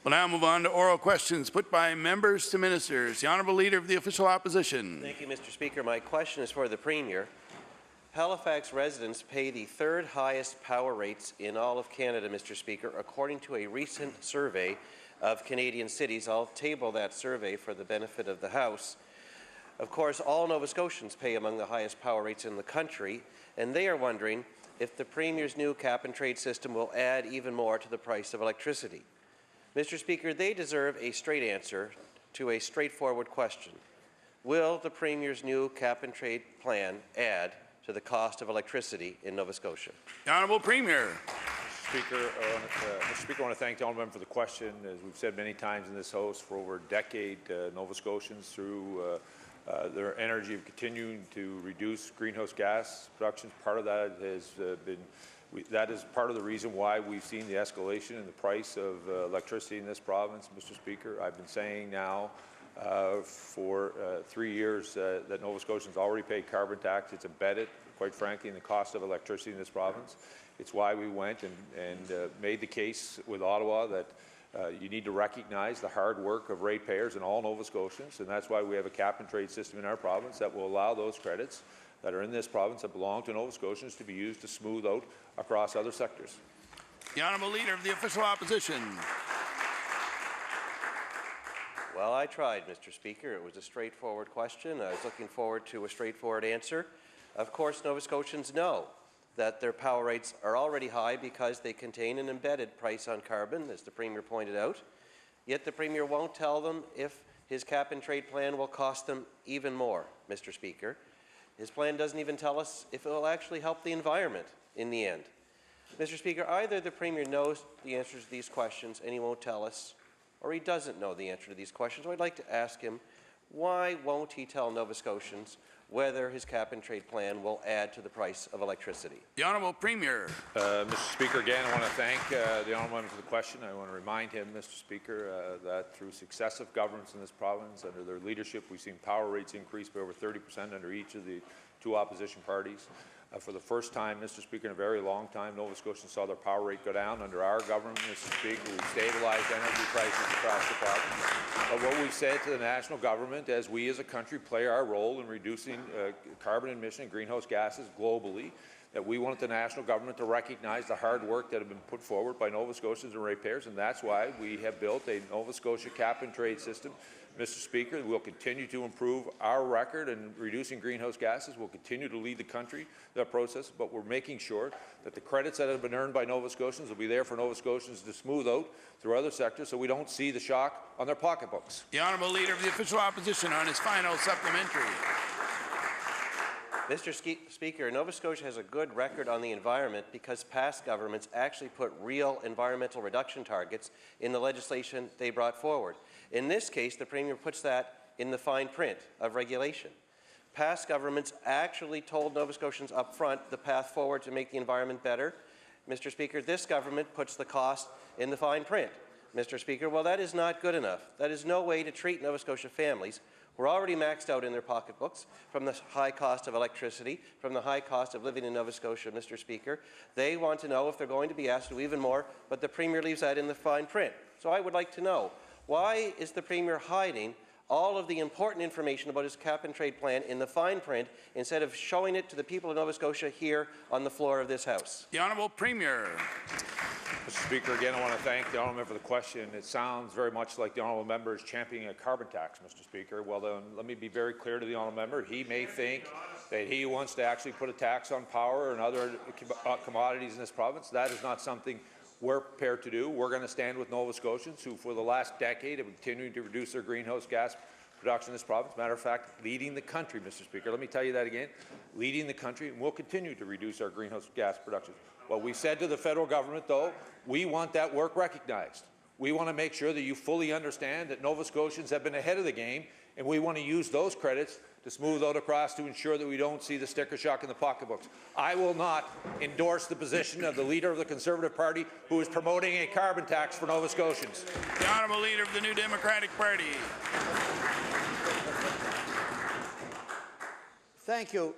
We'll now move on to oral questions put by members to ministers. The Honourable Leader of the Official Opposition. Thank you, Mr. Speaker. My question is for the Premier. Halifax residents pay the third highest power rates in all of Canada, Mr. Speaker, according to a recent survey of Canadian cities. I'll table that survey for the benefit of the House. Of course, all Nova Scotians pay among the highest power rates in the country, and they are wondering if the Premier's new cap-and-trade system will add even more to the price of electricity. Mr. Speaker, they deserve a straight answer to a straightforward question. Will the Premier's new cap-and-trade plan add to the cost of electricity in Nova Scotia? The Honourable Premier. Mr. Speaker, I want to thank the honourable member for the question. As we've said many times in this House, for over a decade, Nova Scotians, through their energy, of continuing to reduce greenhouse gas production. Part of that has that is part of the reason why we've seen the escalation in the price of electricity in this province, Mr. Speaker. I've been saying now for 3 years that Nova Scotians already pay carbon tax. It's embedded, quite frankly, in the cost of electricity in this province. It's why we went and made the case with Ottawa that you need to recognize the hard work of ratepayers and all Nova Scotians, and that's why we have a cap-and-trade system in our province that will allow those credits that are in this province that belong to Nova Scotians to be used to smooth out across other sectors. The Honourable Leader of the Official Opposition. Well, I tried, Mr. Speaker. It was a straightforward question. I was looking forward to a straightforward answer. Of course, Nova Scotians know that their power rates are already high because they contain an embedded price on carbon, as the Premier pointed out. Yet the Premier won't tell them if his cap-and-trade plan will cost them even more, Mr. Speaker. His plan doesn't even tell us if it will actually help the environment in the end. Mr. Speaker, either the Premier knows the answers to these questions and he won't tell us, or he doesn't know the answer to these questions. So I'd like to ask him, why won't he tell Nova Scotians whether his cap-and-trade plan will add to the price of electricity? The Honourable Premier. Mr. Speaker, again, I want to thank the honourable member for the question. I want to remind him, Mr. Speaker, that through successive governments in this province, under their leadership, we've seen power rates increase by over 30% under each of the two opposition parties. For the first time, Mr. Speaker, in a very long time, Nova Scotians saw their power rate go down. Under our government, Mr. Speaker, we've stabilized energy prices across the province. But what we've said to the national government, as we as a country play our role in reducing carbon emission and greenhouse gases globally, that we want the national government to recognize the hard work that have been put forward by Nova Scotians and ratepayers, and that's why we have built a Nova Scotia cap-and-trade system. Mr. Speaker, we'll continue to improve our record in reducing greenhouse gases. We'll continue to lead the country in that process, but we're making sure that the credits that have been earned by Nova Scotians will be there for Nova Scotians to smooth out through other sectors so we don't see the shock on their pocketbooks. The Honourable Leader of the Official Opposition on his final supplementary. Mr. Speaker, Nova Scotia has a good record on the environment because past governments actually put real environmental reduction targets in the legislation they brought forward. In this case, the Premier puts that in the fine print of regulation. Past governments actually told Nova Scotians up front the path forward to make the environment better. Mr. Speaker, this government puts the cost in the fine print. Mr. Speaker, well, that is not good enough. That is no way to treat Nova Scotia families who are already maxed out in their pocketbooks from the high cost of electricity, from the high cost of living in Nova Scotia, Mr. Speaker. They want to know if they're going to be asked to do even more, but the Premier leaves that in the fine print. So I would like to know, why is the Premier hiding all of the important information about his cap-and-trade plan in the fine print instead of showing it to the people of Nova Scotia here on the floor of this House? The Honourable Premier. Mr. Speaker, again, I want to thank the honourable member for the question. It sounds very much like the honourable member is championing a carbon tax, Mr. Speaker. Well, then, let me be very clear to the honourable member. He may think that he wants to actually put a tax on power and other commodities in this province. That is not something we're prepared to do. We're going to stand with Nova Scotians who, for the last decade, have continued to reduce their greenhouse gas production in this province. Matter of fact, leading the country, Mr. Speaker. Let me tell you that again. Leading the country, and we'll continue to reduce our greenhouse gas production. What we said to the federal government, though, we want that work recognized. We want to make sure that you fully understand that Nova Scotians have been ahead of the game, and we want to use those credits to smooth out across to ensure that we don't see the sticker shock in the pocketbooks. I will not endorse the position of the Leader of the Conservative Party who is promoting a carbon tax for Nova Scotians. The Honourable Leader of the New Democratic Party. Thank you.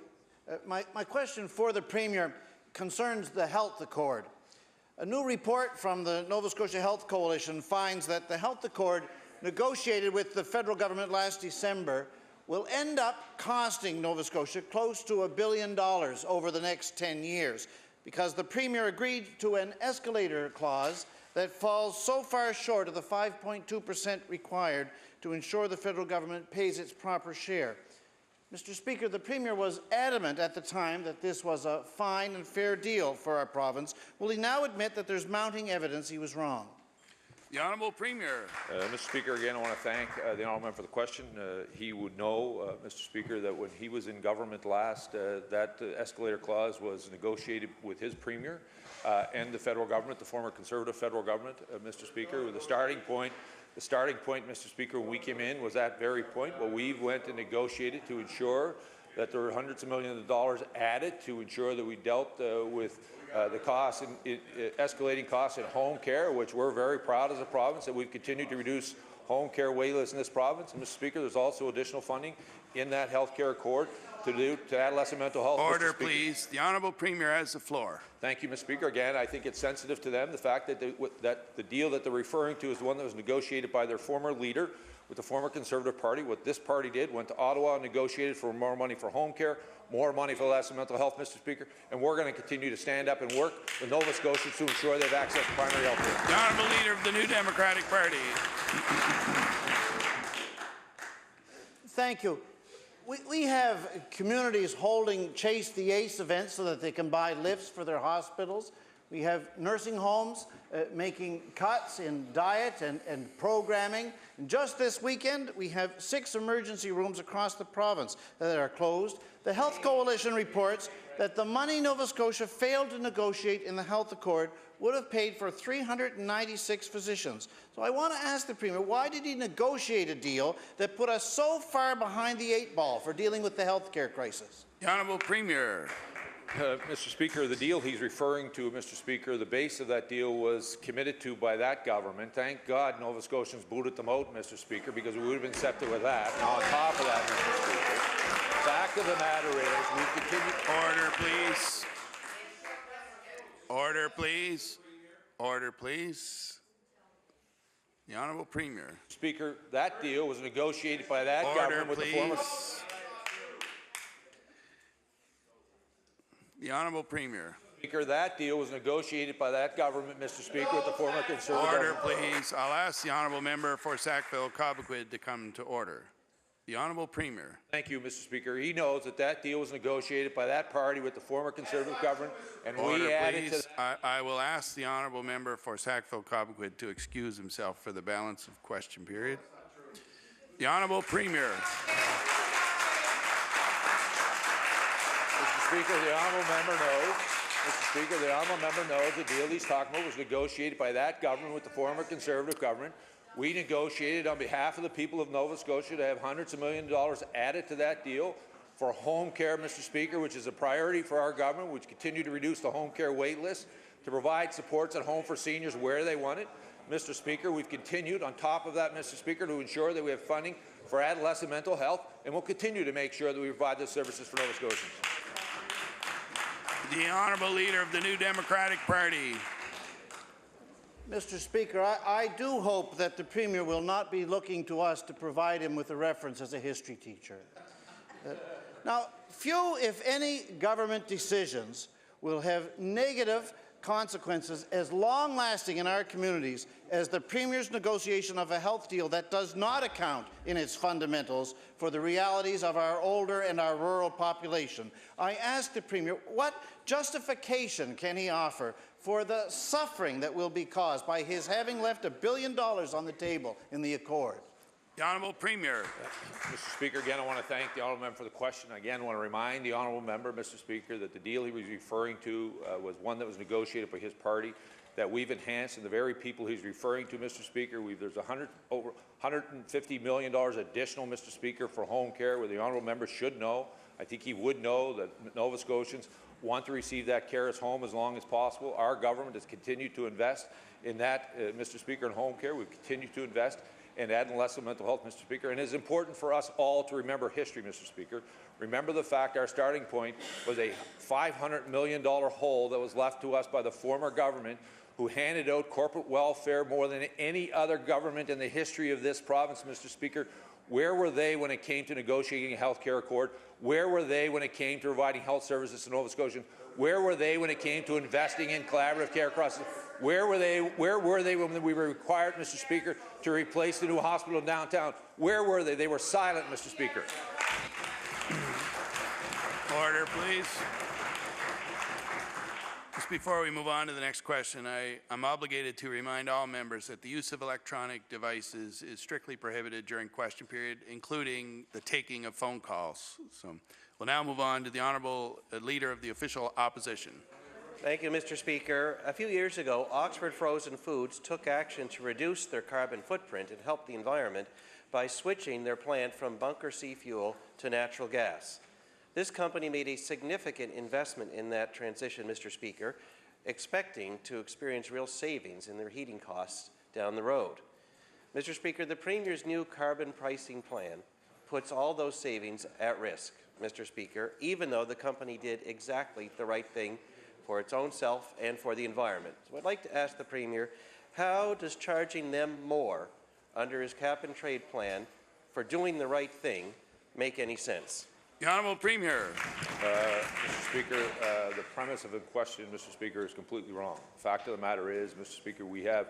My question for the Premier concerns the health accord. A new report from the Nova Scotia Health Coalition finds that the health accord negotiated with the federal government last December will end up costing Nova Scotia close to $1 billion over the next 10 years because the Premier agreed to an escalator clause that falls so far short of the 5.2% required to ensure the federal government pays its proper share. Mr. Speaker, the Premier was adamant at the time that this was a fine and fair deal for our province. Will he now admit that there's mounting evidence he was wrong? The Honourable Premier. Mr. Speaker, again, I want to thank the honourable member for the question. He would know, Mr. Speaker, that when he was in government last, that escalator clause was negotiated with his Premier and the federal government, the former Conservative federal government, Mr. Speaker. The starting point, Mr. Speaker, when we came in was that very point. Well, we went and negotiated to ensure that there were hundreds of millions of dollars added to ensure that we dealt with the costs, escalating costs in home care, which we're very proud as a province that we've continued to reduce home care waitlists in this province. And Mr. Speaker, there's also additional funding in that health care accord to adolescent mental health. Order, please. The Honourable Premier has the floor. Thank you, Mr. Speaker. Again, I think it's sensitive to them, the fact that the deal that they're referring to is the one that was negotiated by their former leader with the former Conservative Party. What this party did, went to Ottawa and negotiated for more money for home care, more money for adolescent mental health, Mr. Speaker, and we're going to continue to stand up and work with Nova Scotians to ensure they have access to primary health care. The Honourable Leader of the New Democratic Party. Thank you. We have communities holding Chase the Ace events so that they can buy lifts for their hospitals. We have nursing homes making cuts in diet and programming. And just this weekend, we have 6 emergency rooms across the province that are closed. The Health Coalition reports that the money Nova Scotia failed to negotiate in the Health Accord would have paid for 396 physicians. So I want to ask the Premier, why did he negotiate a deal that put us so far behind the 8 ball for dealing with the health care crisis? The Honourable Premier. Mr. Speaker, the deal he's referring to, Mr. Speaker, the base of that deal was committed to by that government. Thank God Nova Scotians booted them out, Mr. Speaker, because we would have been accepted with that. Now, on top of that, Mr. Speaker, the fact of the matter is we continue... Order, please. Order, please. Order, please. The Honourable Premier. Speaker, that deal was negotiated by that government with the former... The Honourable Premier. Speaker, that deal was negotiated by that government, Mr. Speaker, with the former Conservative Order, government. please. I'll ask the Honourable Member for Sackville-Cobequid to come to order. The Honourable Premier. Thank you, Mr. Speaker. He knows that that deal was negotiated by that party with the former Conservative government, and Order, we added please. to... I will ask the Honourable Member for Sackville-Cobequid to excuse himself for the balance of question period. The Honourable Premier. Mr. Speaker, the honourable member knows. Mr. Speaker, the honourable member knows the deal he's talking about was negotiated by that government with the former Conservative government. We negotiated on behalf of the people of Nova Scotia to have hundreds of millions of dollars added to that deal for home care, Mr. Speaker, which is a priority for our government, which continue to reduce the home care wait list, to provide supports at home for seniors where they want it. Mr. Speaker, we've continued on top of that, Mr. Speaker, to ensure that we have funding for adolescent mental health, and we'll continue to make sure that we provide those services for Nova Scotians. The Honourable Leader of the New Democratic Party. Mr. Speaker, I do hope that the Premier will not be looking to us to provide him with a reference as a history teacher. Now, few, if any, government decisions will have negative consequences as long-lasting in our communities as the Premier's negotiation of a health deal that does not account in its fundamentals for the realities of our older and our rural population. I ask the Premier, what justification can he offer for the suffering that will be caused by his having left $1 billion on the table in the Accord? The Honourable Premier. Mr. Speaker, again, I want to thank the honourable member for the question. Again, I want to remind the honourable member, Mr. Speaker, that the deal he was referring to was one that was negotiated by his party, that we've enhanced, and the very people he's referring to, Mr. Speaker, there's over $150 million additional, Mr. Speaker, for home care, where the honourable member should know. I think he would know that Nova Scotians want to receive that care at home as long as possible. Our government has continued to invest in that, Mr. Speaker, in home care. We've continued to invest in adolescent mental health, Mr. Speaker. And it's important for us all to remember history, Mr. Speaker. Remember the fact our starting point was a $500 million hole that was left to us by the former government who handed out corporate welfare more than any other government in the history of this province, Mr. Speaker. Where were they when it came to negotiating a health care accord? Where were they when it came to providing health services to Nova Scotians? Where were they when it came to investing in collaborative care across the... Where were they when we were required, Mr. Speaker, to replace the new hospital in downtown? Where were they? They were silent, Mr. Speaker. Order, please. Just before we move on to the next question, I'm obligated to remind all members that the use of electronic devices is strictly prohibited during question period, including the taking of phone calls. So we'll now move on to the Honourable Leader of the Official Opposition. Thank you, Mr. Speaker. A few years ago, Oxford Frozen Foods took action to reduce their carbon footprint and help the environment by switching their plant from bunker C fuel to natural gas. This company made a significant investment in that transition, Mr. Speaker, expecting to experience real savings in their heating costs down the road. Mr. Speaker, the Premier's new carbon pricing plan puts all those savings at risk, Mr. Speaker, even though the company did exactly the right thing for its own self and for the environment. So I'd like to ask the Premier, how does charging them more under his cap-and-trade plan for doing the right thing make any sense? The Honourable Premier. Mr. Speaker, the premise of the question, Mr. Speaker, is completely wrong. The fact of the matter is, Mr. Speaker, we have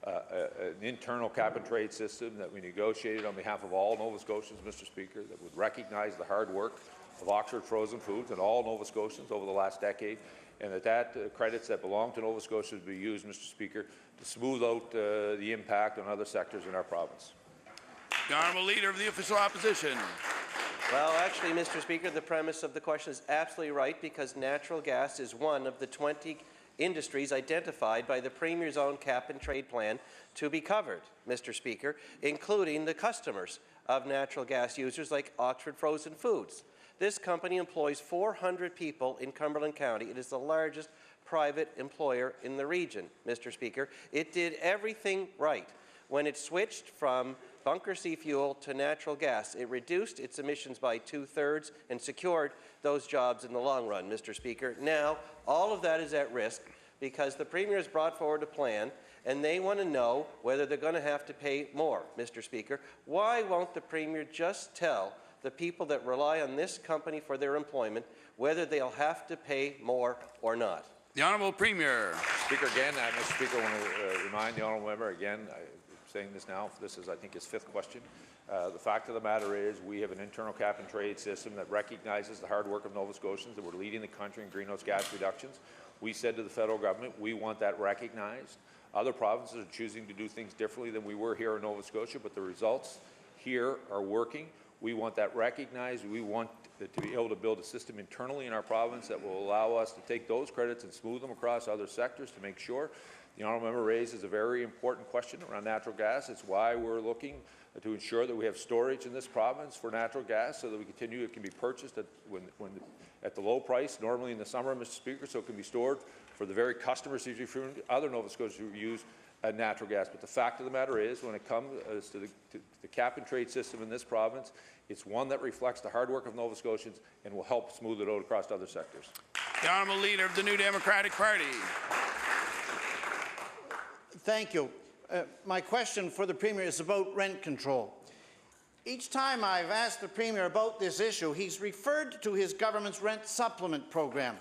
an internal cap-and-trade system that we negotiated on behalf of all Nova Scotians, Mr. Speaker, that would recognize the hard work of Oxford Frozen Foods and all Nova Scotians over the last decade, and that credits that belong to Nova Scotia would be used, Mr. Speaker, to smooth out the impact on other sectors in our province. The Honourable Leader of the Official Opposition. Well, actually, Mr. Speaker, the premise of the question is absolutely right, because natural gas is one of the 20 industries identified by the Premier's own cap-and-trade plan to be covered, Mr. Speaker, including the customers of natural gas users like Oxford Frozen Foods. This company employs 400 people in Cumberland County. It is the largest private employer in the region, Mr. Speaker. It did everything right when it switched from bunker C fuel to natural gas. It reduced its emissions by 2/3 and secured those jobs in the long run, Mr. Speaker. Now, all of that is at risk because the Premier has brought forward a plan and they want to know whether they're going to have to pay more, Mr. Speaker. Why won't the Premier just tell the people that rely on this company for their employment whether they'll have to pay more or not? The Honourable Premier. Speaker, again, Mr. Speaker, I want to remind the honourable member again, saying this now, this is, I think, his 5th question. The fact of the matter is we have an internal cap-and-trade system that recognizes the hard work of Nova Scotians, that we're leading the country in greenhouse gas reductions. We said to the federal government, we want that recognized. Other provinces are choosing to do things differently than we were here in Nova Scotia, but the results here are working. We want that recognized. We want to be able to build a system internally in our province that will allow us to take those credits and smooth them across other sectors to make sure. The honourable member raises a very important question around natural gas. It's why we're looking to ensure that we have storage in this province for natural gas so that we continue, it can be purchased at the low price, normally in the summer, Mr. Speaker, so it can be stored for the very customers who other Nova Scotians who use natural gas. But the fact of the matter is, when it comes to the cap-and-trade system in this province, it's one that reflects the hard work of Nova Scotians and will help smooth it out across other sectors. The Honourable Leader of the New Democratic Party. Thank you. My question for the Premier is about rent control. Each time I've asked the Premier about this issue, he's referred to his government's rent supplement program.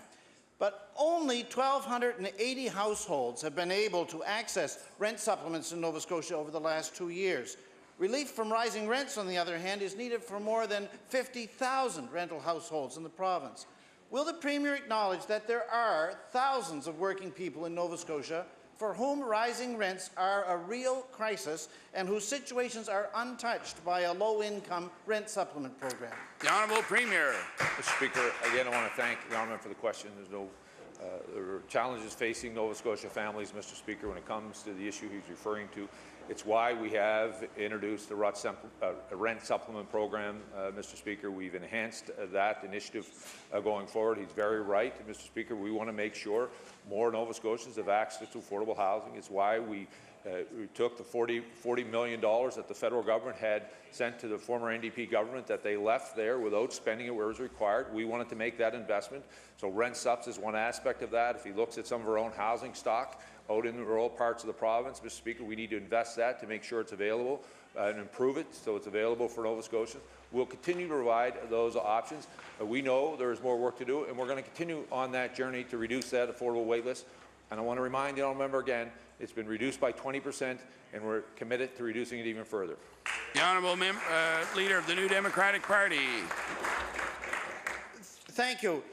But only 1,280 households have been able to access rent supplements in Nova Scotia over the last 2 years. Relief from rising rents, on the other hand, is needed for more than 50,000 rental households in the province. Will the Premier acknowledge that there are thousands of working people in Nova Scotia for whom rising rents are a real crisis and whose situations are untouched by a low-income rent supplement program? The Honourable Premier. Mr. Speaker, again, I want to thank the honourable for the question. There's no there are challenges facing Nova Scotia families, Mr. Speaker, when it comes to the issue he's referring to. It's why we have introduced the rent supplement program, Mr. Speaker. We've enhanced that initiative going forward. He's very right, Mr. Speaker. We want to make sure more Nova Scotians have access to affordable housing. It's why we took the $40 million that the federal government had sent to the former NDP government that they left there without spending it where it was required. We wanted to make that investment. So rent subs is one aspect of that. If he looks at some of our own housing stock, out in the rural parts of the province, Mr. Speaker. We need to invest that to make sure it's available and improve it so it's available for Nova Scotians. We'll continue to provide those options. We know there is more work to do, and we're going to continue on that journey to reduce that affordable wait list. And I want to remind the honourable member again, it's been reduced by 20%, and we're committed to reducing it even further. The Honourable Leader of the New Democratic Party. Thank you.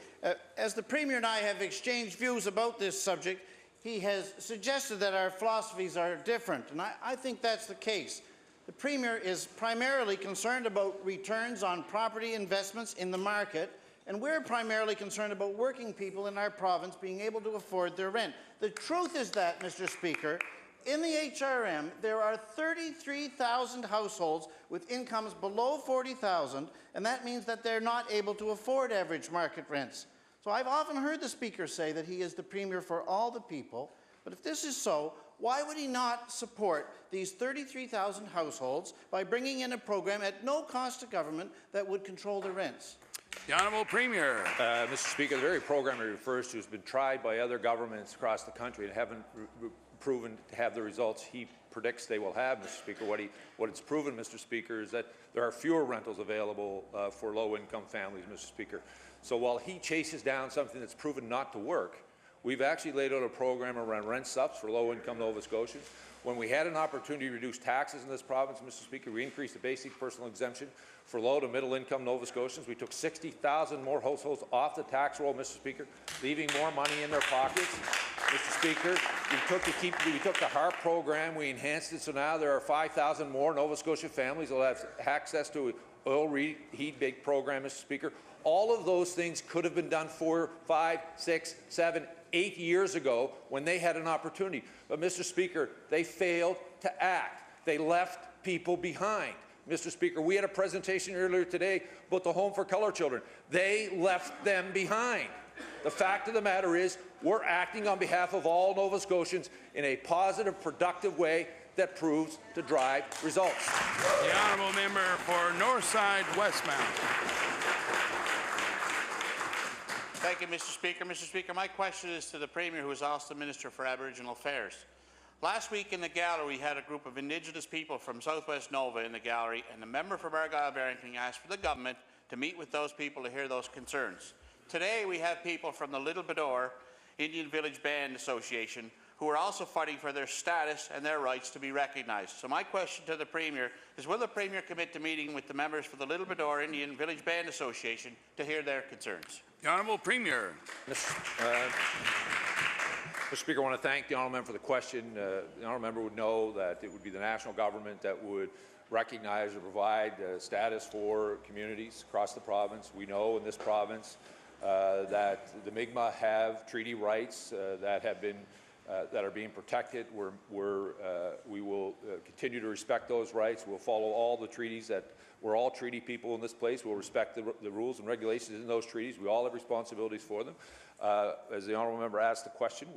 As the Premier and I have exchanged views about this subject, he has suggested that our philosophies are different, and I think that's the case. The Premier is primarily concerned about returns on property investments in the market, and we're primarily concerned about working people in our province being able to afford their rent. The truth is that, Mr. Speaker, in the HRM, there are 33,000 households with incomes below $40,000, and that means that they're not able to afford average market rents. So I've often heard the Speaker say that he is the Premier for all the people, but if this is so, why would he not support these 33,000 households by bringing in a program at no cost to government that would control the rents? The Honourable Premier. Mr. Speaker, the very program he refers to has been tried by other governments across the country and haven't proven to have the results he predicts they will have, Mr. Speaker. What it's proven, Mr. Speaker, is that there are fewer rentals available for low-income families, Mr. Speaker. So while he chases down something that's proven not to work, we've actually laid out a program around rent subs for low-income Nova Scotians. When we had an opportunity to reduce taxes in this province, Mr. Speaker, we increased the basic personal exemption for low to middle-income Nova Scotians. We took 60,000 more households off the tax roll, Mr. Speaker, leaving more money in their pockets. Mr. Speaker, we took the HARP program, we enhanced it, so now there are 5,000 more Nova Scotia families that will have access to an oil heat bake program, Mr. Speaker. All of those things could have been done 4, 5, 6, 7, 8 years ago when they had an opportunity. But, Mr. Speaker, they failed to act. They left people behind. Mr. Speaker, we had a presentation earlier today about the Home for Colour Children. They left them behind. The fact of the matter is we're acting on behalf of all Nova Scotians in a positive, productive way that proves to drive results. The Honourable Member for Northside Westmount. Thank you, Mr. Speaker. Mr. Speaker, my question is to the Premier, who is also the Minister for Aboriginal Affairs. Last week in the gallery, we had a group of Indigenous people from Southwest Nova in the gallery, and the member for Argyll-Barrington asked for the government to meet with those people to hear those concerns. Today, we have people from the Little Bedore Indian Village Band Association who are also fighting for their status and their rights to be recognized. So my question to the Premier is, will the Premier commit to meeting with the members for the Little Bedore Indian Village Band Association to hear their concerns? The Honourable Premier. Mr. Speaker, I want to thank the honourable member for the question. The honourable member would know that it would be the national government that would recognize or provide status for communities across the province. We know in this province that the Mi'kmaq have treaty rights that have been that are being protected. We will continue to respect those rights. We'll follow all the treaties that we're all treaty people in this place. We'll respect the rules and regulations in those treaties. We all have responsibilities for them. As the honourable member asked the question,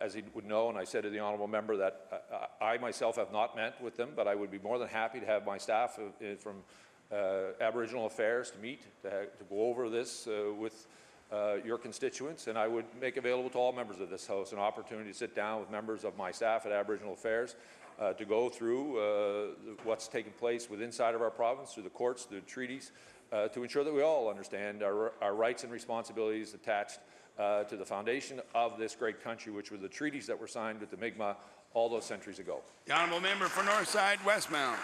as he would know, and I said to the honourable member that I myself have not met with them, but I would be more than happy to have my staff from Aboriginal Affairs to meet, to go over this with your constituents, and I would make available to all members of this House an opportunity to sit down with members of my staff at Aboriginal Affairs to go through what's taking place inside of our province, through the courts, through the treaties, to ensure that we all understand our rights and responsibilities attached to the foundation of this great country, which were the treaties that were signed with the Mi'kmaq all those centuries ago. The Honourable Member for Northside Westmount.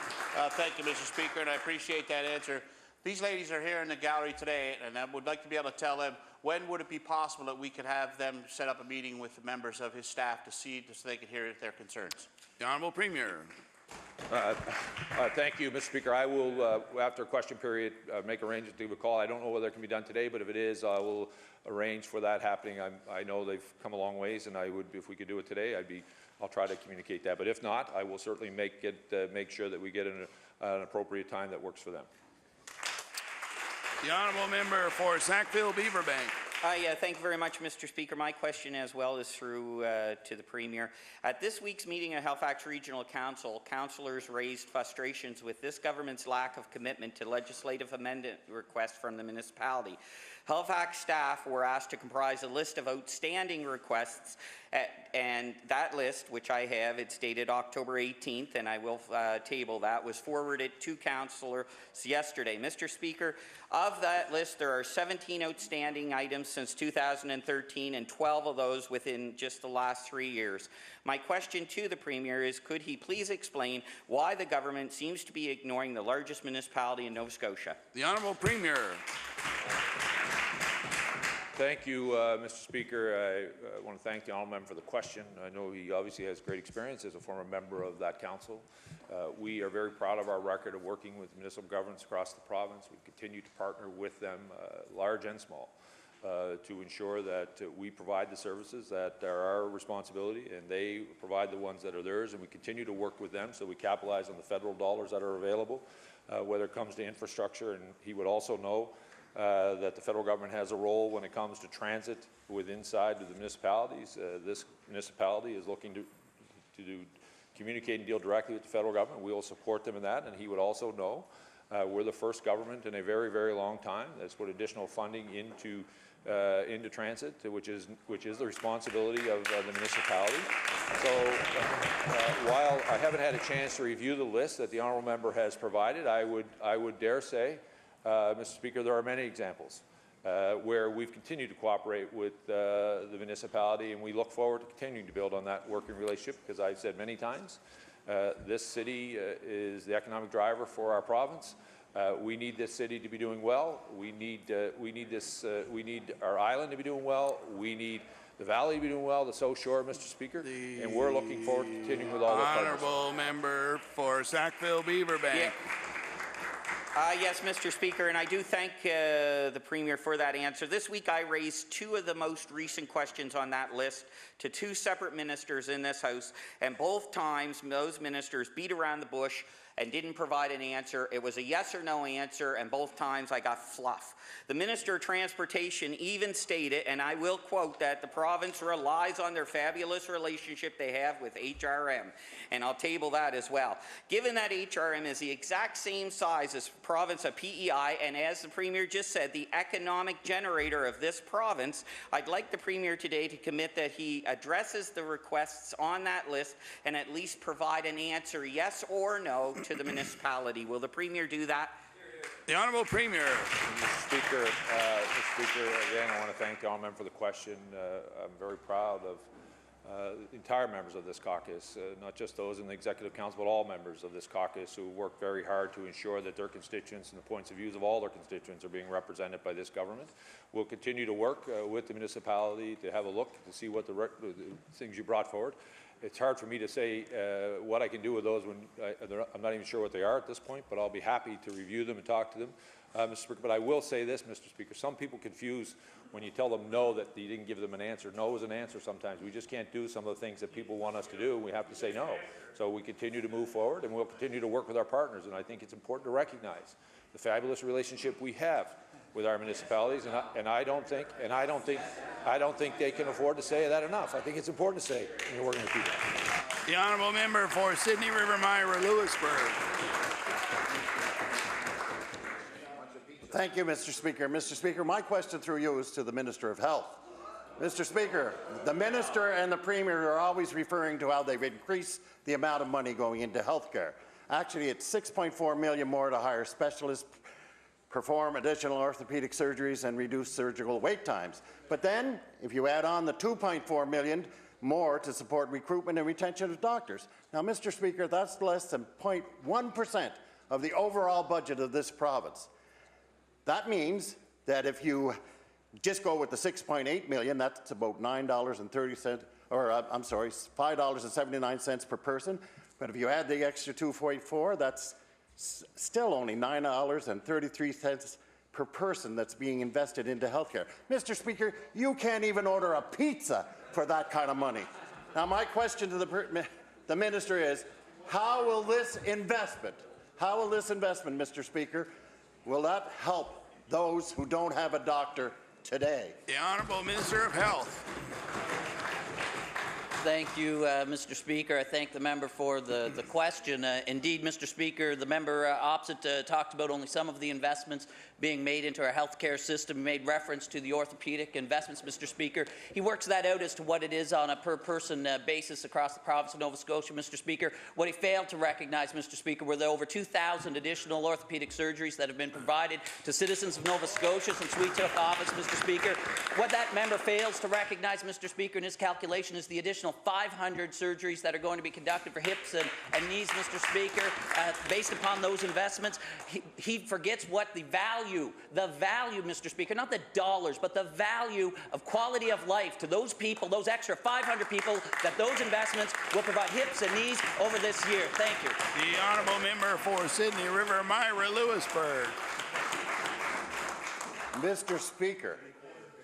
Thank you, Mr. Speaker, and I appreciate that answer. These ladies are here in the gallery today, and I would like to be able to tell them, when would it be possible that we could have them set up a meeting with the members of his staff to see, so they could hear their concerns? The Honourable Premier. Thank you, Mr. Speaker. I will, after a question period, make arrangements to give a call. I don't know whether it can be done today, but if it is, I will arrange for that happening. I know they've come a long ways, and I would, if we could do it today, I'll try to communicate that. But if not, I will certainly make sure that we get an appropriate time that works for them. The Honourable Member for Sackville-Beaverbank. Yeah, thank you very much, Mr. Speaker. My question as well is through to the Premier. At this week's meeting of Halifax Regional Council, councillors raised frustrations with this government's lack of commitment to legislative amendment requests from the municipality. Halifax staff were asked to comprise a list of outstanding requests, and that list, which I have, it's dated October 18th, and I will table that, was forwarded to councillors yesterday. Mr. Speaker, of that list, there are 17 outstanding items since 2013, and 12 of those within just the last 3 years. My question to the Premier is, could he please explain why the government seems to be ignoring the largest municipality in Nova Scotia? The Honourable Premier. Thank you, Mr. Speaker. I want to thank the honourable member for the question. I know he obviously has great experience as a former member of that council. We are very proud of our record of working with municipal governments across the province. We continue to partner with them, large and small, to ensure that we provide the services that are our responsibility and they provide the ones that are theirs, and we continue to work with them so we capitalize on the federal dollars that are available, whether it comes to infrastructure. And he would also know that the federal government has a role when it comes to transit inside of the municipalities. This municipality is looking to communicate and deal directly with the federal government. We will support them in that, and he would also know we're the first government in a very, very long time that's put additional funding into transit, which is the responsibility of the municipality. So while I haven't had a chance to review the list that the honourable member has provided, I would dare say, Mr. Speaker, there are many examples where we've continued to cooperate with the municipality, and we look forward to continuing to build on that working relationship, because I've said many times, this city is the economic driver for our province. We need this city to be doing well. We need our island to be doing well. We need the valley to be doing well, the South Shore, Mr. Speaker, and we're looking forward to continuing with all the partners. Honourable member for Sackville-Beaverbank. Yeah. Yes, Mr. Speaker, and I do thank the Premier for that answer. This week I raised two of the most recent questions on that list to two separate ministers in this House, and both times those ministers beat around the bush and didn't provide an answer. It was a yes or no answer, and both times I got fluff. The Minister of Transportation even stated, and I will quote, that the province relies on their fabulous relationship they have with HRM, and I'll table that as well. Given that HRM is the exact same size as the province of PEI, and as the Premier just said, the economic generator of this province, I'd like the Premier today to commit that he addresses the requests on that list and at least provide an answer, yes or no, to the municipality. Will the Premier do that? The Honourable Premier. Mr. Speaker, again, I want to thank the honourable member for the question. I'm very proud of the entire members of this caucus, not just those in the Executive Council, but all members of this caucus who work very hard to ensure that their constituents and the points of views of all their constituents are being represented by this government. We'll continue to work with the municipality to have a look to see what the things you brought forward. It's hard for me to say what I can do with those when I'm not even sure what they are at this point, but I'll be happy to review them and talk to them, Mr. Speaker. But I will say this, Mr. Speaker, some people confuse when you tell them no that you didn't give them an answer. No is an answer sometimes. We just can't do some of the things that people want us to do, and we have to say no. So we continue to move forward, and we'll continue to work with our partners, and I think it's important to recognize the fabulous relationship we have with our municipalities, and I don't think they can afford to say that enough. I think it's important to say when you're working with people. The honourable member for Sydney River Myra Lewisburg. Thank you, Mr. Speaker. Mr. Speaker, my question through you is to the Minister of Health. Mr. Speaker, the Minister and the Premier are always referring to how they've increased the amount of money going into health care. Actually, it's $6.4 million more to hire specialists, perform additional orthopedic surgeries, and reduce surgical wait times. But then, if you add on the $2.4 million more to support recruitment and retention of doctors. Now, Mr. Speaker, that's less than 0.1% of the overall budget of this province. That means that if you just go with the $6.8 million, that's about $9.30, or I'm sorry, $5.79 per person. But if you add the extra $2.4, that's still only $9.33 per person that's being invested into healthcare. Mr. Speaker, you can't even order a pizza for that kind of money. Now, my question to the Minister is, how will this investment, Mr. Speaker, will that help those who don't have a doctor today? The Honourable Minister of Health. Thank you, Mr. Speaker. I thank the member for the question. Indeed, Mr. Speaker, the member opposite talked about only some of the investments being made into our healthcare system. He made reference to the orthopedic investments, Mr. Speaker. He works that out as to what it is on a per-person basis across the province of Nova Scotia, Mr. Speaker. What he failed to recognize, Mr. Speaker, were the over 2,000 additional orthopedic surgeries that have been provided to citizens of Nova Scotia since we took office, Mr. Speaker. What that member fails to recognize, Mr. Speaker, in his calculation is the additional 500 surgeries that are going to be conducted for hips and knees, Mr. Speaker, based upon those investments. He forgets what the value, Mr. Speaker, not the dollars, but the value of quality of life to those people, those extra 500 people that those investments will provide hips and knees over this year. Thank you. The honourable member for Sydney River, Myra Lewisburg. Mr. Speaker,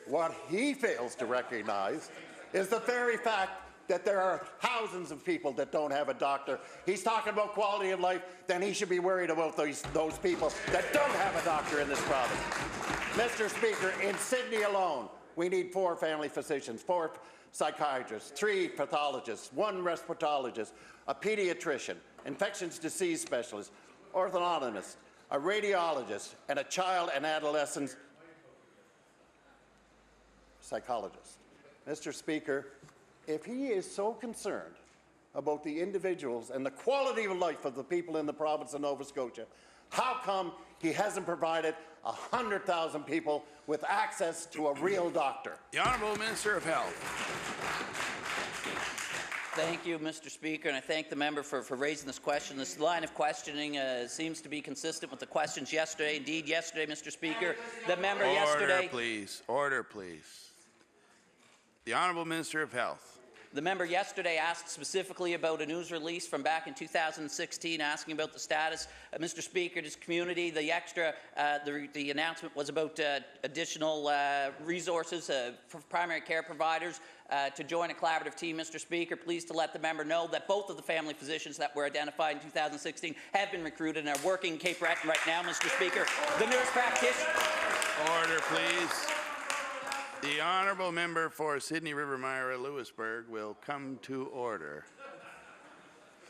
what he fails to recognize is the very fact that there are thousands of people that don't have a doctor. He's talking about quality of life, then he should be worried about those people that don't have a doctor in this province. Mr. Speaker, in Sydney alone, we need 4 family physicians, 4 psychiatrists, 3 pathologists, 1 respirologist, a pediatrician, infectious disease specialist, orthodontist, a radiologist, and a child and adolescent psychologist. Mr. Speaker, if he is so concerned about the individuals and the quality of life of the people in the province of Nova Scotia, how come he hasn't provided 100,000 people with access to a real doctor? The Honourable Minister of Health. Thank you, Mr. Speaker, and I thank the member for raising this question. This line of questioning seems to be consistent with the questions yesterday. Indeed, yesterday, Mr. Speaker, the member yesterday... Order, please. Order, please. The Honourable Minister of Health. The member yesterday asked specifically about a news release from back in 2016 asking about the status of Mr. Speaker, this community. The extra, the announcement was about additional resources for primary care providers to join a collaborative team, Mr. Speaker. Pleased to let the member know that both of the family physicians that were identified in 2016 have been recruited and are working in Cape Breton right now, Mr. Speaker. The nurse practitioner... Order, please. The honourable member for Sydney River, Myra Lewisburg, will come to order.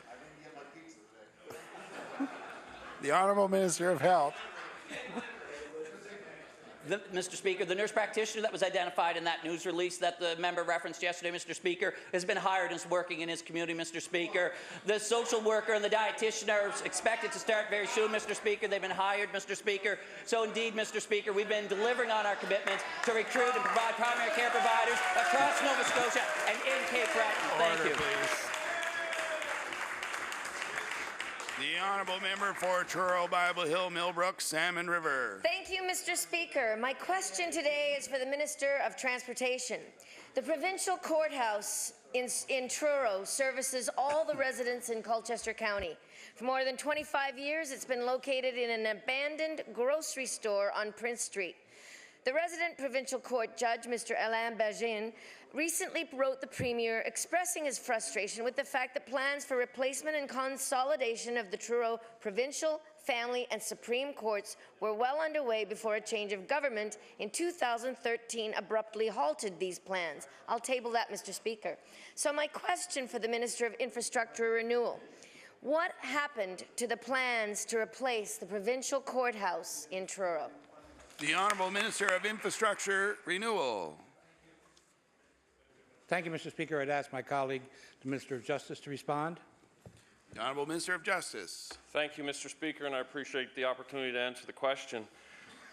I didn't get my pizza today. The honourable Minister of Health. Mr. Speaker, the nurse practitioner that was identified in that news release that the member referenced yesterday, Mr. Speaker, has been hired and is working in his community, Mr. Speaker. The social worker and the dietitian are expected to start very soon, Mr. Speaker. They've been hired, Mr. Speaker. So indeed, Mr. Speaker, we've been delivering on our commitments to recruit and provide primary care providers across Nova Scotia and in Cape Breton. Thank you. Please. The honourable member for Truro, Bible Hill, Millbrook, Salmon River. Thank you, Mr. Speaker. My question today is for the Minister of Transportation. The provincial courthouse in Truro services all the residents in Colchester County. For more than 25 years, it's been located in an abandoned grocery store on Prince Street. The resident provincial court judge, Mr. Alain Bergin, recently wrote the Premier expressing his frustration with the fact that plans for replacement and consolidation of the Truro Provincial, Family and Supreme Courts were well underway before a change of government in 2013 abruptly halted these plans. I'll table that, Mr. Speaker. So my question for the Minister of Infrastructure Renewal: what happened to the plans to replace the provincial courthouse in Truro? The Honourable Minister of Infrastructure Renewal. Thank you, Mr. Speaker. I'd ask my colleague, the Minister of Justice, to respond. The Honourable Minister of Justice. Thank you, Mr. Speaker, and I appreciate the opportunity to answer the question.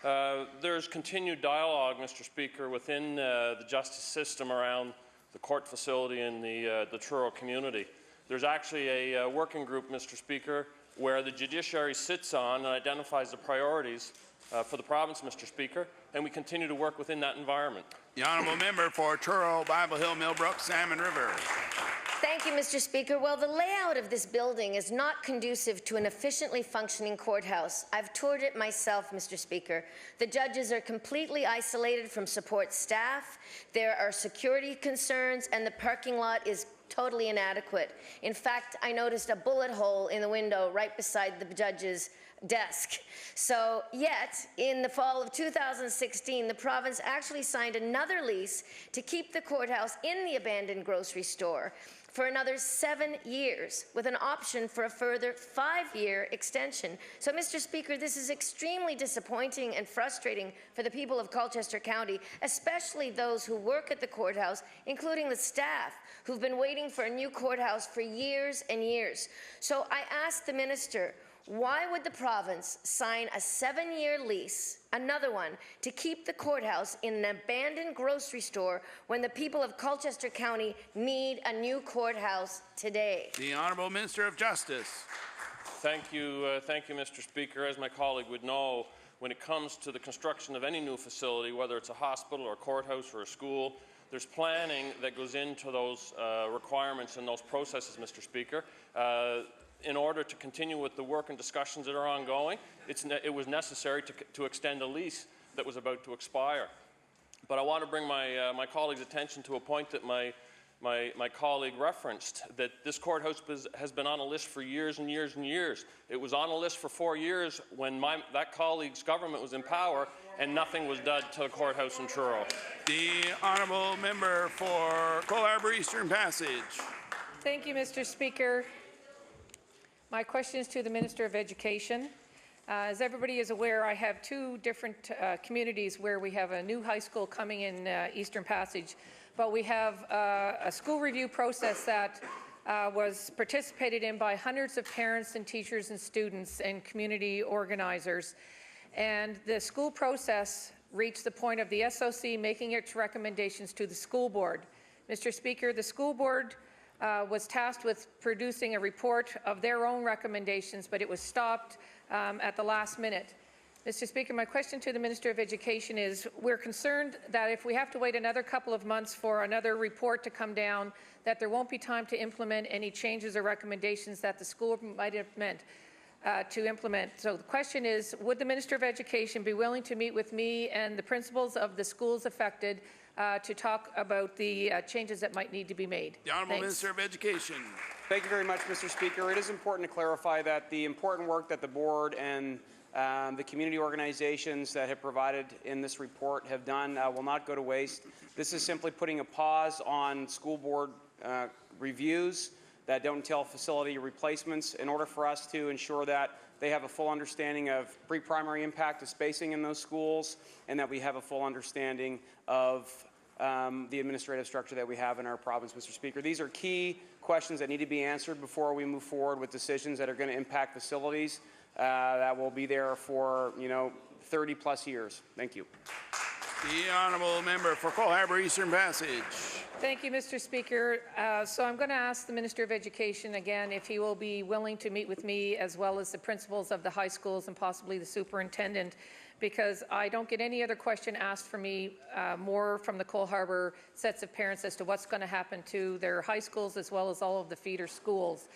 There's continued dialogue, Mr. Speaker, within the justice system around the court facility in the Truro community. There's actually a working group, Mr. Speaker, where the judiciary sits on and identifies the priorities for the province, Mr. Speaker, and we continue to work within that environment. The honourable member for Truro, Bible Hill, Millbrook, Salmon River. Thank you, Mr. Speaker. Well, the layout of this building is not conducive to an efficiently functioning courthouse. I've toured it myself, Mr. Speaker. The judges are completely isolated from support staff. There are security concerns, and the parking lot is totally inadequate. In fact, I noticed a bullet hole in the window right beside the judge's desk. So yet, in the fall of 2016, the province actually signed another lease to keep the courthouse in the abandoned grocery store for another 7 years, with an option for a further 5-year extension. So, Mr. Speaker, this is extremely disappointing and frustrating for the people of Colchester County, especially those who work at the courthouse, including the staff, who've been waiting for a new courthouse for years and years. So I asked the minister, why would the province sign a 7-year lease, another one, to keep the courthouse in an abandoned grocery store when the people of Colchester County need a new courthouse today? The Honourable Minister of Justice. Thank you, Mr. Speaker. As my colleague would know, when it comes to the construction of any new facility, whether it's a hospital or a courthouse or a school, there's planning that goes into those requirements and those processes, Mr. Speaker. In order to continue with the work and discussions that are ongoing, it was necessary to extend a lease that was about to expire. But I want to bring my colleague's attention to a point that my colleague referenced, that this courthouse has been on a list for years and years and years. It was on a list for 4 years when that colleague's government was in power, and nothing was done to the courthouse in Truro. The Honourable Member for Cole Harbour Eastern Passage. Thank you, Mr. Speaker. My question is to the Minister of Education. As everybody is aware, I have 2 different communities where we have a new high school coming in Eastern Passage, but we have a school review process that was participated in by hundreds of parents and teachers and students and community organizers. And the school process reached the point of the SOC making its recommendations to the school board. Mr. Speaker, the school board was tasked with producing a report of their own recommendations, but it was stopped at the last minute. Mr. Speaker, my question to the Minister of Education is, we're concerned that if we have to wait another couple of months for another report to come down, that there won't be time to implement any changes or recommendations that the school might have meant to implement. So the question is, would the Minister of Education be willing to meet with me and the principals of the schools affected to talk about the changes that might need to be made? The Honourable Minister of Education. Thank you very much, Mr. Speaker. It is important to clarify that the important work that the board and the community organizations that have provided in this report have done will not go to waste. This is simply putting a pause on school board reviews that don't entail facility replacements in order for us to ensure that they have a full understanding of pre-primary impact of spacing in those schools, and that we have a full understanding of the administrative structure that we have in our province, Mr. Speaker. These are key questions that need to be answered before we move forward with decisions that are going to impact facilities that will be there for, 30+ years. Thank you. The Honourable Member for Cole Harbour Eastern Passage. Thank you, Mr. Speaker. So I'm going to ask the Minister of Education again if he will be willing to meet with me as well as the principals of the high schools and possibly the superintendent, because I don't get any other question asked for me more from the Cole Harbour sets of parents as to what's going to happen to their high schools as well as all of the feeder schools.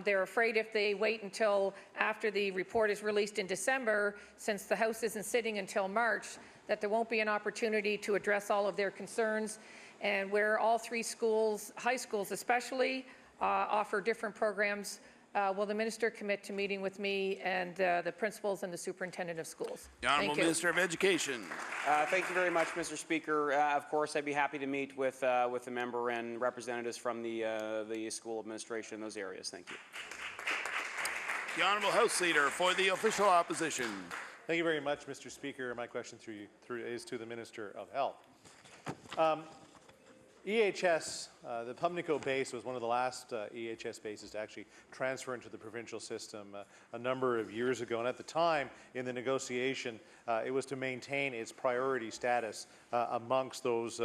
They're afraid if they wait until after the report is released in December, since the House isn't sitting until March, that there won't be an opportunity to address all of their concerns. And where all 3 schools, high schools especially, offer different programs, will the minister commit to meeting with me and the principals and the superintendent of schools? The Honourable Minister of Education. Thank you very much, Mr. Speaker. Of course, I'd be happy to meet with the member and representatives from the school administration in those areas. Thank you. The Honourable House Leader for the Official Opposition. Thank you very much, Mr. Speaker. My question is to the Minister of Health. EHS, the Pumnico base was one of the last EHS bases to actually transfer into the provincial system a number of years ago. And at the time, in the negotiation, it was to maintain its priority status amongst those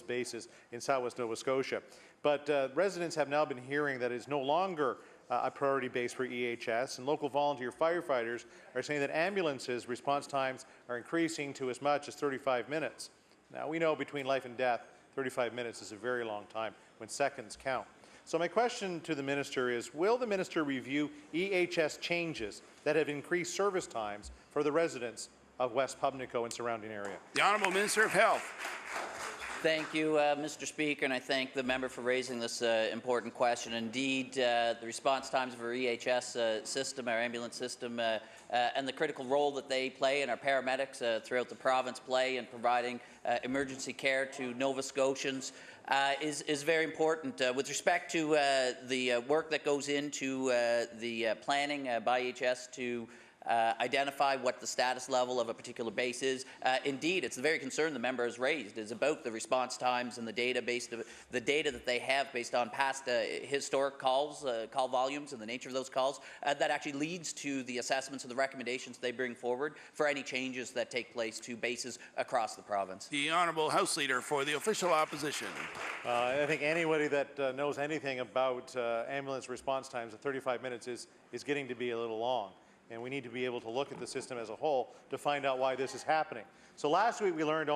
bases in southwest Nova Scotia. But residents have now been hearing that it's no longer a priority base for EHS, and local volunteer firefighters are saying that ambulances' response times are increasing to as much as 35 minutes. Now, we know between life and death, 35 minutes is a very long time when seconds count. So my question to the minister is, will the minister review EHS changes that have increased service times for the residents of West Pubnico and surrounding area? The Honourable Minister of Health. Thank you, Mr. Speaker, and I thank the member for raising this important question. Indeed, the response times of our EHS system, our ambulance system, and the critical role that they play and our paramedics throughout the province play in providing emergency care to Nova Scotians is very important. With respect to the work that goes into the planning by EHS to identify what the status level of a particular base is. Indeed, it's the very concern the member has raised is about the response times and the data that they have based on past historic calls, call volumes and the nature of those calls that actually leads to the assessments and the recommendations they bring forward for any changes that take place to bases across the province. The Honourable House Leader for the Official Opposition. I think anybody that knows anything about ambulance response times at 35 minutes is getting to be a little long. And we need to be able to look at the system as a whole to find out why this is happening. So last week we learned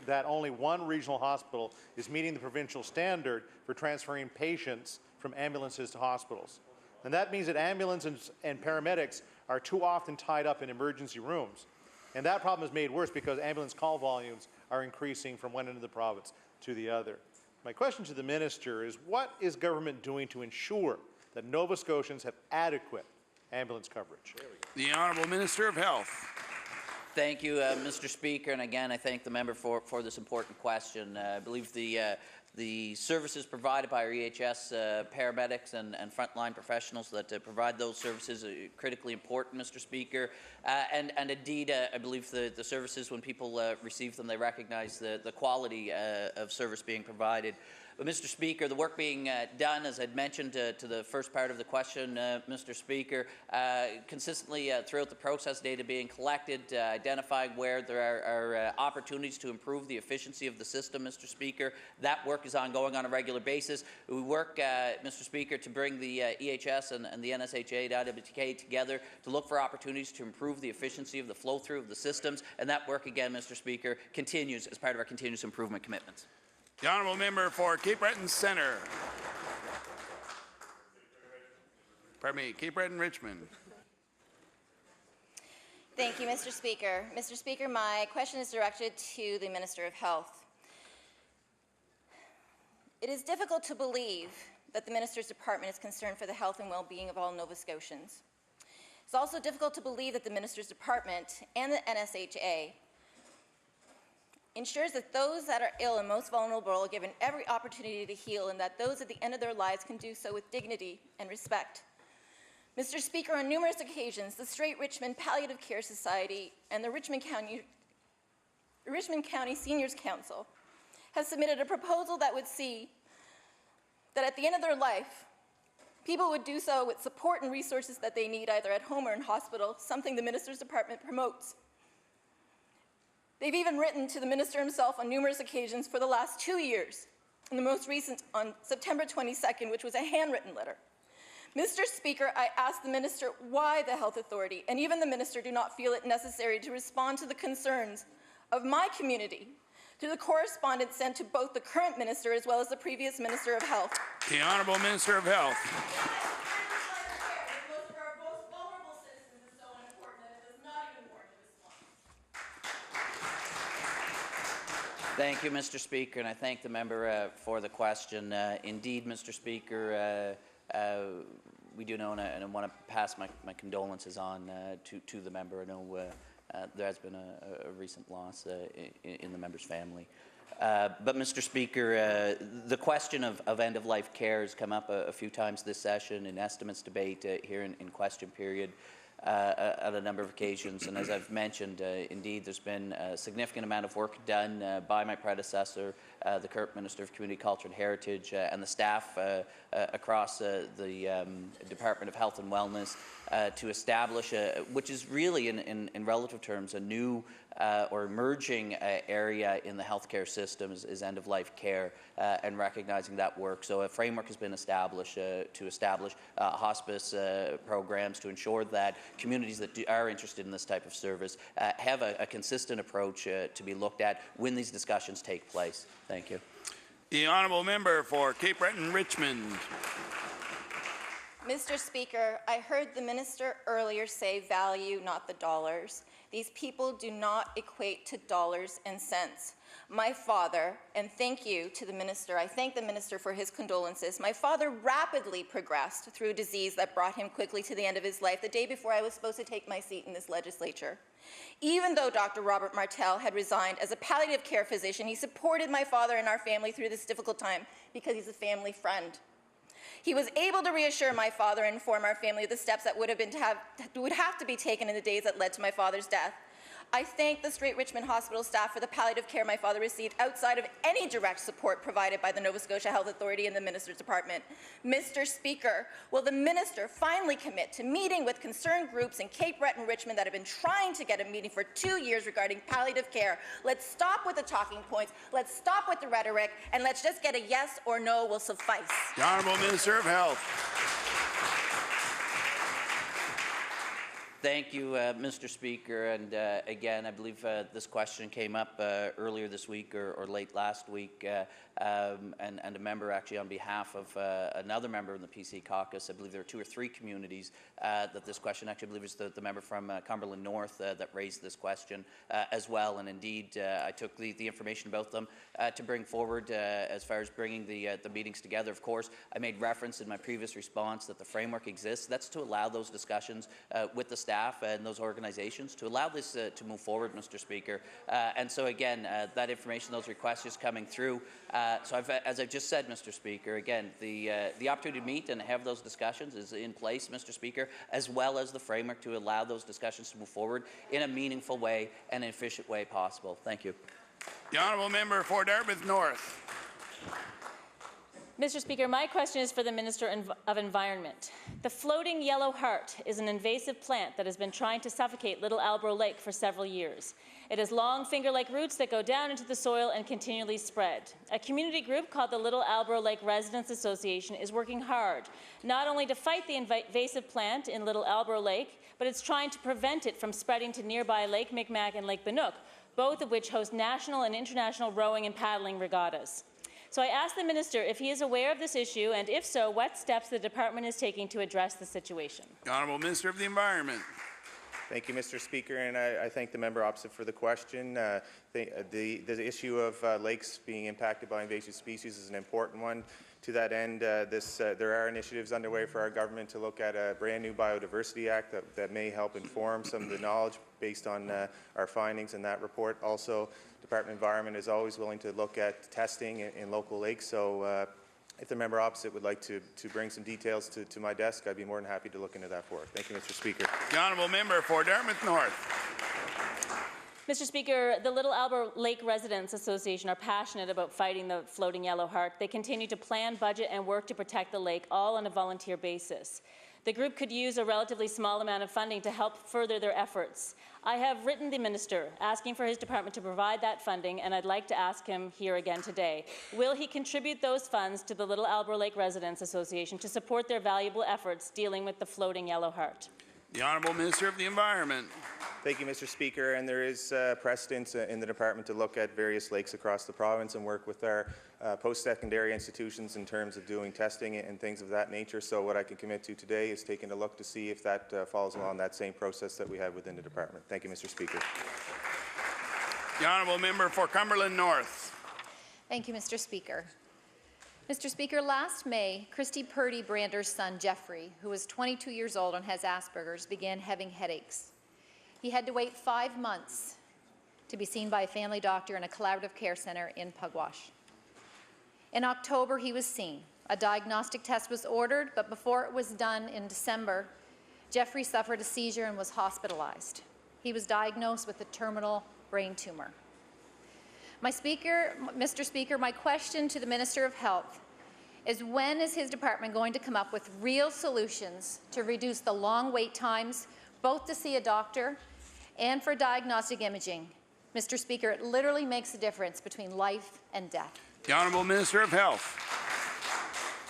that only one regional hospital is meeting the provincial standard for transferring patients from ambulances to hospitals. And that means that ambulances and paramedics are too often tied up in emergency rooms. And that problem is made worse because ambulance call volumes are increasing from one end of the province to the other. My question to the minister is, what is government doing to ensure that Nova Scotians have adequate ambulance coverage? The Honourable Minister of Health. Thank you, Mr. Speaker, and again, I thank the member for this important question. I believe the services provided by our EHS paramedics and frontline professionals that provide those services are critically important, Mr. Speaker. And indeed, I believe the services, when people receive them, they recognize the quality of service being provided. But, Mr. Speaker, the work being done, as I'd mentioned to the first part of the question, Mr. Speaker, consistently throughout the process, data being collected, identifying where there are opportunities to improve the efficiency of the system, Mr. Speaker. That work is ongoing on a regular basis. We work, Mr. Speaker, to bring the EHS and the NSHA, the IWTK together to look for opportunities to improve the efficiency of the flow-through of the systems, and that work, again, Mr. Speaker, continues as part of our continuous improvement commitments. The Honourable Member for Cape Breton Centre. Pardon me, Cape Breton Richmond. Thank you, Mr. Speaker. Mr. Speaker, my question is directed to the Minister of Health. It is difficult to believe that the Minister's Department is concerned for the health and well-being of all Nova Scotians. It's also difficult to believe that the Minister's Department and the NSHA ensures that those that are ill and most vulnerable are given every opportunity to heal, and that those at the end of their lives can do so with dignity and respect. Mr. Speaker, on numerous occasions, the Straight Richmond Palliative Care Society and the Richmond County Seniors Council have submitted a proposal that would see that at the end of their life, people would do so with support and resources that they need either at home or in hospital, something the Minister's Department promotes. They've even written to the Minister himself on numerous occasions for the last 2 years, and the most recent on September 22nd, which was a handwritten letter. Mr. Speaker, I ask the Minister why the Health Authority and even the Minister do not feel it necessary to respond to the concerns of my community through the correspondence sent to both the current Minister as well as the previous Minister of Health. The Honourable Minister of Health. Thank you, Mr. Speaker, and I thank the member for the question. Indeed, Mr. Speaker, we do know, and I want to pass my condolences on to the member. I know there has been a recent loss in the member's family. But, Mr. Speaker, the question of end-of-life care has come up a few times this session in estimates debate here in question period. At a number of occasions, and as I've mentioned, indeed, there's been a significant amount of work done by my predecessor, the current Minister of Community Culture and Heritage, and the staff across the Department of Health and Wellness to establish, which is really, in relative terms, a new or emerging area in the healthcare system is end-of-life care and recognizing that work. So a framework has been established to establish hospice programs to ensure that communities that are interested in this type of service have a consistent approach to be looked at when these discussions take place. Thank you. The Honourable Member for Cape Breton Richmond. Mr. Speaker, I heard the Minister earlier say value, not the dollars. These people do not equate to dollars and cents. My father, and thank you to the minister, I thank the minister for his condolences. My father rapidly progressed through a disease that brought him quickly to the end of his life the day before I was supposed to take my seat in this legislature. Even though Dr. Robert Martel had resigned as a palliative care physician, he supported my father and our family through this difficult time because he's a family friend. He was able to reassure my father and inform our family of the steps that would have to be taken in the days that led to my father's death. I thank the Strait Richmond Hospital staff for the palliative care my father received outside of any direct support provided by the Nova Scotia Health Authority and the Minister's Department. Mr. Speaker, will the Minister finally commit to meeting with concerned groups in Cape Breton and Richmond that have been trying to get a meeting for 2 years regarding palliative care? Let's stop with the talking points, let's stop with the rhetoric, and let's just get a yes or no will suffice. The Honourable Minister of Health. Thank you, Mr. Speaker. And again, I believe this question came up earlier this week or late last week, and a member actually on behalf of another member in the PC caucus. I believe there are 2 or 3 communities that this question, actually I believe it was the member from Cumberland North that raised this question as well. And indeed, I took the information about them to bring forward as far as bringing the meetings together. Of course, I made reference in my previous response that the framework exists. That's to allow those discussions with the staff and those organizations to allow this to move forward, Mr. Speaker. And so again, that information, those requests is coming through. So as I've just said, Mr. Speaker, again, the opportunity to meet and have those discussions is in place, Mr. Speaker, as well as the framework to allow those discussions to move forward in a meaningful way and an efficient way possible. Thank you. The Honourable Member for Dartmouth North. Mr. Speaker, my question is for the Minister of Environment. The floating yellow heart is an invasive plant that has been trying to suffocate Little Albro Lake for several years. It has long finger-like roots that go down into the soil and continually spread. A community group called the Little Albro Lake Residents Association is working hard, not only to fight the invasive plant in Little Albro Lake, but it's trying to prevent it from spreading to nearby Lake Micmac and Lake Bannock, both of which host national and international rowing and paddling regattas. So I asked the Minister if he is aware of this issue, and if so, what steps the department is taking to address the situation. The Honourable Minister of the Environment. Thank you, Mr. Speaker, and I thank the member opposite for the question. The issue of lakes being impacted by invasive species is an important one. To that end, there are initiatives underway for our government to look at a brand new Biodiversity Act that may help inform some of the knowledge based on our findings in that report. Also, Department of Environment is always willing to look at testing in local lakes, so if the member opposite would like to bring some details to my desk, I'd be more than happy to look into that for her. Thank you, Mr. Speaker. The Honourable Member for Dartmouth North. Mr. Speaker, the Little Albro Lake Residents Association are passionate about fighting the floating yellow heart. They continue to plan, budget, and work to protect the lake, all on a volunteer basis. The group could use a relatively small amount of funding to help further their efforts. I have written the Minister asking for his department to provide that funding, and I'd like to ask him here again today. Will he contribute those funds to the Little Albro Lake Residents Association to support their valuable efforts dealing with the floating yellow heart? The Honourable Minister of the Environment. Thank you, Mr. Speaker. And there is precedent in the department to look at various lakes across the province and work with our post-secondary institutions in terms of doing testing and things of that nature. So what I can commit to today is taking a look to see if that falls along that same process that we have within the department. Thank you, Mr. Speaker. The Honourable Member for Cumberland North. Thank you, Mr. Speaker. Mr. Speaker, last May, Christy Purdy Brander's son, Jeffrey, who was 22 years old and has Asperger's, began having headaches. He had to wait 5 months to be seen by a family doctor in a collaborative care centre in Pugwash. In October, he was seen. A diagnostic test was ordered, but before it was done in December, Jeffrey suffered a seizure and was hospitalized. He was diagnosed with a terminal brain tumor. Mr. Speaker, my question to the Minister of Health is, when is his department going to come up with real solutions to reduce the long wait times, both to see a doctor and for diagnostic imaging? Mr. Speaker, it literally makes a difference between life and death. The Honourable Minister of Health.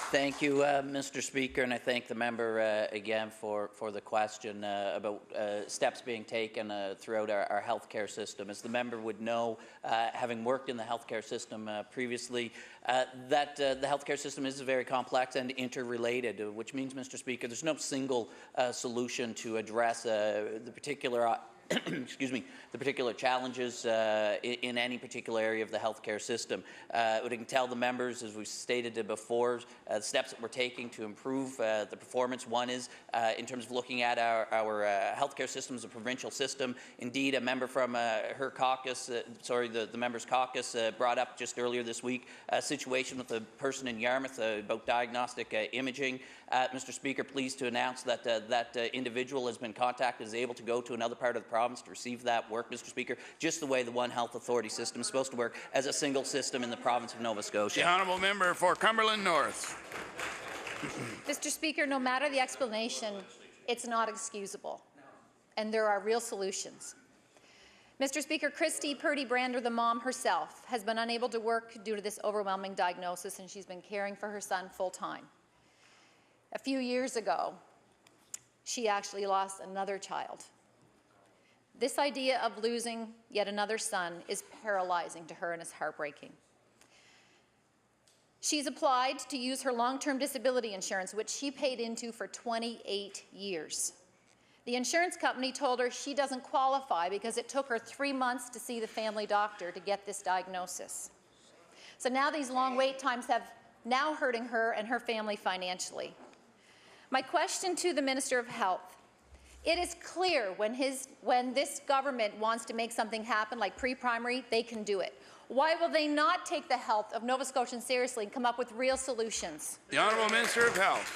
Thank you, Mr. Speaker, and I thank the member again for the question about steps being taken throughout our healthcare system. As the member would know, having worked in the healthcare system previously, that the healthcare system is very complex and interrelated, which means, Mr. Speaker, there's no single solution to address the particular excuse me, the particular challenges in any particular area of the healthcare system. What I can tell the members, as we've stated before, the steps that we're taking to improve the performance. One is in terms of looking at our healthcare system as a provincial system. Indeed, a member from her caucus, the member's caucus, brought up just earlier this week a situation with a person in Yarmouth about diagnostic imaging. Mr. Speaker, pleased to announce that that individual has been contacted, is able to go to another part of the province to receive that work, Mr. Speaker, just the way the One Health Authority system is supposed to work as a single system in the province of Nova Scotia. The honourable member for Cumberland North. Mr. Speaker, no matter the explanation, it's not excusable, and there are real solutions. Mr. Speaker, Christy Purdy Brander, the mom herself, has been unable to work due to this overwhelming diagnosis, and she's been caring for her son full-time. A few years ago, she actually lost another child. This idea of losing yet another son is paralyzing to her and is heartbreaking. She's applied to use her long-term disability insurance, which she paid into for 28 years. The insurance company told her she doesn't qualify because it took her 3 months to see the family doctor to get this diagnosis. So now these long wait times have now hurting her and her family financially. My question to the Minister of Health: it is clear when this government wants to make something happen, like pre-primary, they can do it. Why will they not take the health of Nova Scotians seriously and come up with real solutions? The Honourable Minister of Health.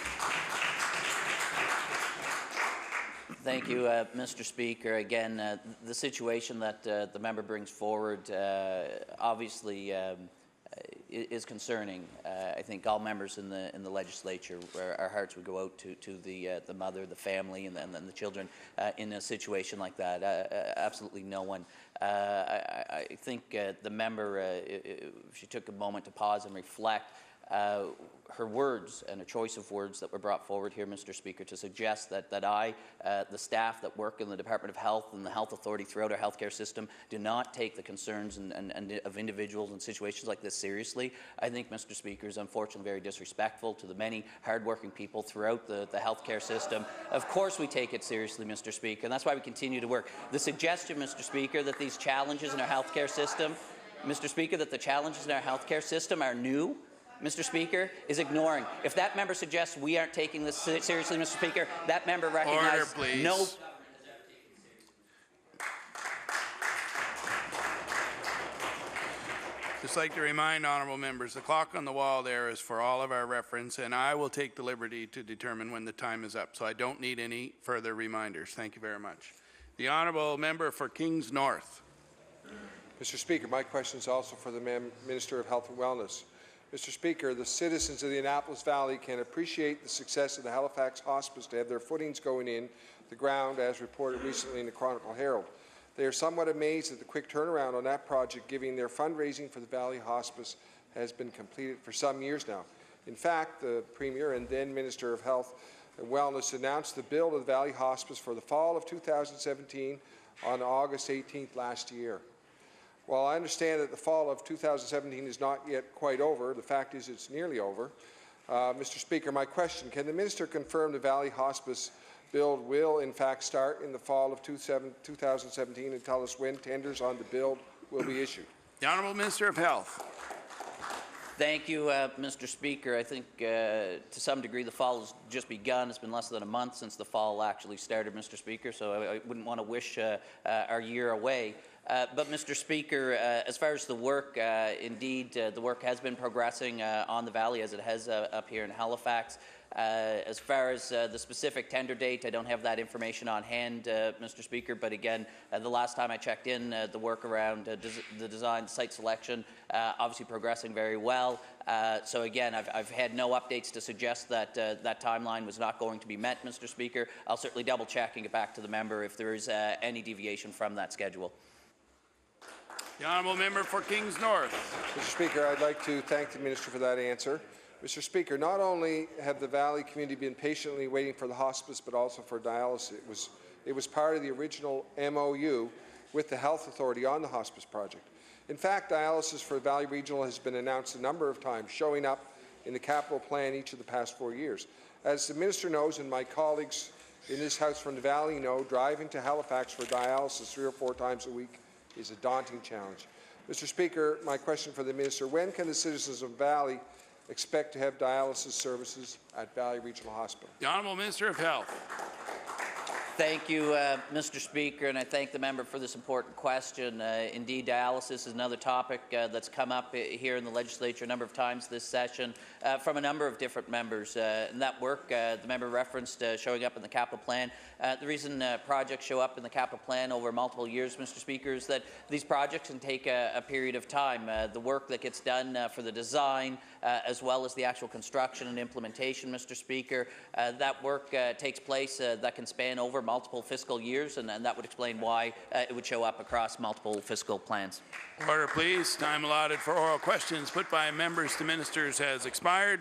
Thank you, Mr. Speaker. Again, the situation that the member brings forward obviously is concerning. I think all members in the legislature, our hearts would go out to the mother, the family, and then the children in a situation like that. Absolutely no one. I think the member, if she took a moment to pause and reflect, her words and a choice of words that were brought forward here, Mr. Speaker, to suggest that I, the staff that work in the Department of Health and the Health Authority throughout our healthcare system, do not take the concerns of individuals in situations like this seriously, I think, Mr. Speaker, is unfortunately very disrespectful to the many hardworking people throughout the healthcare system. Of course we take it seriously, Mr. Speaker, and that's why we continue to work. The suggestion, Mr. Speaker, that these challenges in our healthcare system, Mr. Speaker, that the challenges in our healthcare system are new, Mr. Speaker, is ignoring. If that member suggests we aren't taking this seriously, Mr. Speaker, that member recognizes no. Just like to remind honourable members, the clock on the wall there is for all of our reference, and I will take the liberty to determine when the time is up, so I don't need any further reminders. Thank you very much. The honourable member for Kings North. Mr. Speaker, my question is also for the Minister of Health and Wellness. Mr. Speaker, the citizens of the Annapolis Valley can appreciate the success of the Halifax Hospice to have their footings going in the ground, as reported recently in the Chronicle Herald. They are somewhat amazed at the quick turnaround on that project, given their fundraising for the Valley Hospice has been completed for some years now. In fact, the Premier and then Minister of Health and Wellness announced the build of the Valley Hospice for the fall of 2017 on August 18th last year. While I understand that the fall of 2017 is not yet quite over, the fact is it's nearly over. Mr. Speaker, my question, can the Minister confirm the Valley Hospice build will in fact start in the fall of 2017 and tell us when tenders on the build will be issued? The Honourable Minister of Health. Thank you, Mr. Speaker. I think to some degree the fall has just begun. It's been less than a month since the fall actually started, Mr. Speaker, so I wouldn't want to wish our year away. But, Mr. Speaker, as far as the work, indeed, the work has been progressing on the Valley as it has up here in Halifax. As far as the specific tender date, I don't have that information on hand, Mr. Speaker, but again, the last time I checked in, the work around the design, site selection, obviously progressing very well. So again, I've had no updates to suggest that that timeline was not going to be met, Mr. Speaker. I'll certainly double check and get back to the member if there is any deviation from that schedule. The honourable member for Kings North. Mr. Speaker, I'd like to thank the Minister for that answer. Mr. Speaker, not only have the Valley community been patiently waiting for the hospice, but also for dialysis. It was part of the original MOU with the Health Authority on the hospice project. In fact, dialysis for Valley Regional has been announced a number of times, showing up in the capital plan each of the past 4 years. As the Minister knows, and my colleagues in this House from the Valley know driving to Halifax for dialysis 3 or 4 times a week is a daunting challenge. Mr. Speaker, my question for the Minister, when can the citizens of Valley expect to have dialysis services at Valley Regional Hospital? The Honourable Minister of Health. Thank you, Mr. Speaker, and I thank the member for this important question. Indeed, dialysis is another topic that's come up here in the Legislature a number of times this session from a number of different members. And that work, the member referenced showing up in the capital plan. The reason projects show up in the capital plan over multiple years, Mr. Speaker, is that these projects can take a period of time. The work that gets done for the design, as well as the actual construction and implementation, Mr. Speaker, that work takes place that can span over multiple fiscal years, and that would explain why it would show up across multiple fiscal plans. Order, please. Time allotted for oral questions put by members to ministers has expired.